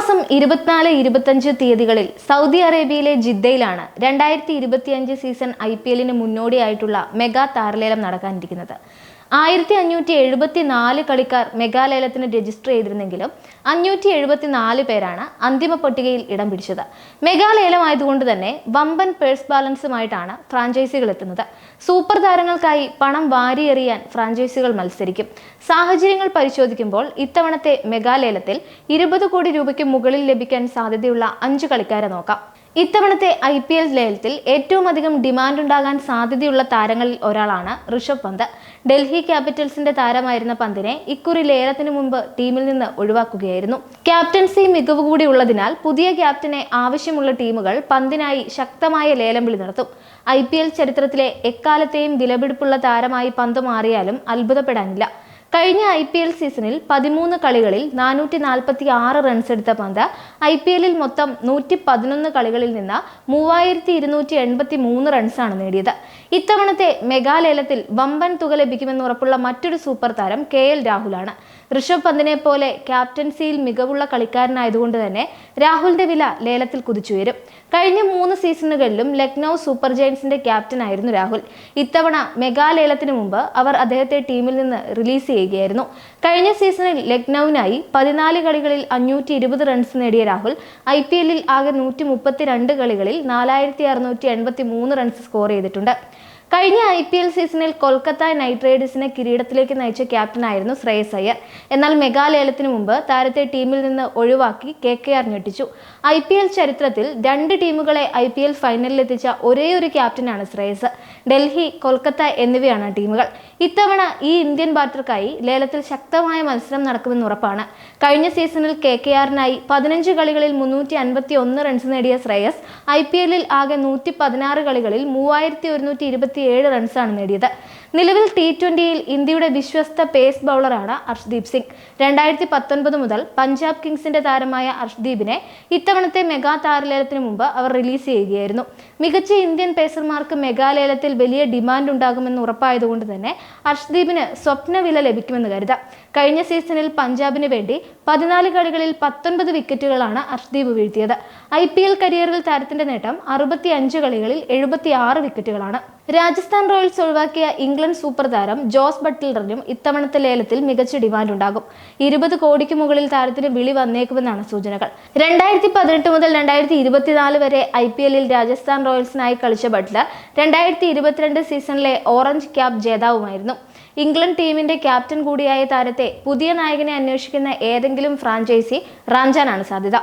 മാസം 24-25 തീയതികളിൽ സൗദി അറേബ്യയിലെ ജിദ്ദയിലാണ് 2025 സീസൺ IPLന് മുന്നോടിയായിട്ടുള്ള മെഗാ താരലേലം നടക്കാനിരിക്കുന്നത്. 1574 കളിക്കാർ മെഗാലേലത്തിന് രജിസ്റ്റർ ചെയ്തിരുന്നെങ്കിലും 574 പേരാണ് അന്തിമ പട്ടികയിൽ ഇടം പിടിച്ചത്. മെഗാലേലമായതുകൊണ്ട് തന്നെ വമ്പൻ പേഴ്സ് ബാലൻസുമായിട്ടാണ് ഫ്രാഞ്ചൈസികൾ എത്തുന്നത്. സൂപ്പർ താരങ്ങൾക്കായി പണം വാരിയെറിയാൻ ഫ്രാഞ്ചൈസികൾ മത്സരിക്കും. സാഹചര്യങ്ങൾ പരിശോധിക്കുമ്പോൾ ഇത്തവണത്തെ മെഗാലേലത്തിൽ 20 കോടി രൂപയ്ക്ക് മുകളിൽ ലഭിക്കാൻ സാധ്യതയുള്ള 5 കളിക്കാരെ നോക്കാം. ഇത്തവണത്തെ IPL ലേലത്തിൽ ഏറ്റവും അധികം ഡിമാൻഡ് ഉണ്ടാകാൻ സാധ്യതയുള്ള താരങ്ങളിൽ ഒരാളാണ് ഋഷഭ് പന്ത്. ഡൽഹി ക്യാപിറ്റൽസിന്റെ താരമായിരുന്ന പന്തിനെ ഇക്കുറി ലേലത്തിന് മുൻപ് ടീമിൽ നിന്ന് ഒഴിവാക്കുകയായിരുന്നു. ക്യാപ്റ്റൻസി മികവ് കൂടി ഉള്ളതിനാൽ പുതിയ ക്യാപ്റ്റനെ ആവശ്യമുള്ള ടീമുകൾ പന്തിനായി ശക്തമായ ലേലം വിളി നടത്തും. IPL ചരിത്രത്തിലെ എക്കാലത്തെയും വിലപിടിപ്പുള്ള താരമായി പന്ത് മാറിയാലും അത്ഭുതപ്പെടാനില്ല. കഴിഞ്ഞ IPL സീസണിൽ 13 കളികളിൽ 446 റൺസ് എടുത്ത പന്ത് IPLൽ മൊത്തം 111 കളികളിൽ നിന്ന് 3283 റൺസാണ് നേടിയത്. ഇത്തവണത്തെ മെഗാലേലത്തിൽ വമ്പൻ തുക ലഭിക്കുമെന്ന് ഉറപ്പുള്ള മറ്റൊരു സൂപ്പർ താരം KL രാഹുലാണ്. ഋഷഭ് പന്തിനെ പോലെ ക്യാപ്റ്റൻസിയിൽ മികവുള്ള കളിക്കാരനായതുകൊണ്ട് തന്നെ രാഹുലിന്റെ വില ലേലത്തിൽ കുതിച്ചുയരും. കഴിഞ്ഞ 3 സീസണുകളിലും ലക്നൗ സൂപ്പർ ജയൻസിന്റെ ക്യാപ്റ്റനായിരുന്നു രാഹുൽ. ഇത്തവണ മെഗാലേലത്തിന് മുമ്പ് അവർ അദ്ദേഹത്തെ ടീമിൽ നിന്ന് റിലീസ് ചെയ്യുകയായിരുന്നു. കഴിഞ്ഞ സീസണിൽ ലക്നൌവിനായി 14 കളികളിൽ 520 റൺസ് നേടിയ രാഹുൽ IPLൽ ആകെ 132 കളികളിൽ 4683 റൺസ് സ്കോർ ചെയ്തിട്ടുണ്ട്. കഴിഞ്ഞ IPL സീസണിൽ കൊൽക്കത്ത നൈറ്റ് റൈഡേഴ്സിനെ കിരീടത്തിലേക്ക് നയിച്ച ക്യാപ്റ്റനായിരുന്നു ശ്രേയസ് അയ്യർ. എന്നാൽ മെഗാലേലത്തിന് മുമ്പ് താരത്തെ ടീമിൽ നിന്ന് ഒഴിവാക്കി KKR ഞെട്ടിച്ചു. IPL ചരിത്രത്തിൽ 2 ടീമുകളെ IPL ഫൈനലിൽ എത്തിച്ച ഒരേയൊരു ക്യാപ്റ്റനാണ് ശ്രേയസ്. ഡൽഹി, കൊൽക്കത്ത എന്നിവയാണ് ടീമുകൾ. ഇത്തവണ ഈ ഇന്ത്യൻ ബാറ്റർക്കായി ലേലത്തിൽ ശക്തമായ മത്സരം നടക്കുമെന്ന് ഉറപ്പാണ്. കഴിഞ്ഞ സീസണിൽ KKRനായി 15 കളികളിൽ 351 റൺസ് നേടിയ ശ്രേയസ് IPLൽ ആകെ 116 കളികളിൽ 3127 റൺസാണ് നേടിയത്. നിലവിൽ T20യിൽ ഇന്ത്യയുടെ വിശ്വസ്ത പേസ് ബൗളറാണ് അർഷ്ദീപ് സിംഗ്. 2019 മുതൽ പഞ്ചാബ് കിങ്സിന്റെ താരമായ അർഷ്ദീപിനെ ഇത്തവണത്തെ മെഗാ താരലേലത്തിന് മുമ്പ് അവർ റിലീസ് ചെയ്യുകയായിരുന്നു. മികച്ച ഇന്ത്യൻ പേസർമാർക്ക് മെഗാലേലത്തിൽ വലിയ ഡിമാൻഡ് ഉണ്ടാകുമെന്ന് ഉറപ്പായതുകൊണ്ട് തന്നെ അർഷ്ദീപിന് സ്വപ്ന വില ലഭിക്കുമെന്ന് കരുതാം. കഴിഞ്ഞ സീസണിൽ പഞ്ചാബിന് വേണ്ടി 14 കളികളിൽ 19 വിക്കറ്റുകളാണ് അർഷ്ദീപ് വീഴ്ത്തിയത്. IPL കരിയറിൽ താരത്തിന്റെ നേട്ടം 65 കളികളിൽ 76 വിക്കറ്റുകളാണ്. രാജസ്ഥാൻ റോയൽസ് ഒഴിവാക്കിയ ഇംഗ്ലണ്ട് സൂപ്പർ താരം ജോസ് ബട്ട്ലറിനും ഇത്തവണത്തെ ലേലത്തിൽ മികച്ച ഡിമാൻഡ് ഉണ്ടാകും. 20 കോടിക്ക് മുകളിൽ താരത്തിന് വിളി വന്നേക്കുമെന്നാണ് സൂചനകൾ. 2018 മുതൽ 2024 വരെ IPLൽ രാജസ്ഥാൻ റോയൽസിനായി കളിച്ച ബട്ട്ലർ 2022 സീസണിലെ ഓറഞ്ച് ക്യാപ്പ് ജേതാവുമായിരുന്നു. ഇംഗ്ലണ്ട് ടീമിന്റെ ക്യാപ്റ്റൻ കൂടിയായ താരത്തെ പുതിയ നായകനെ അന്വേഷിക്കുന്ന ഏതെങ്കിലും ഫ്രാഞ്ചൈസി റാഞ്ചാനാണ് സാധ്യത.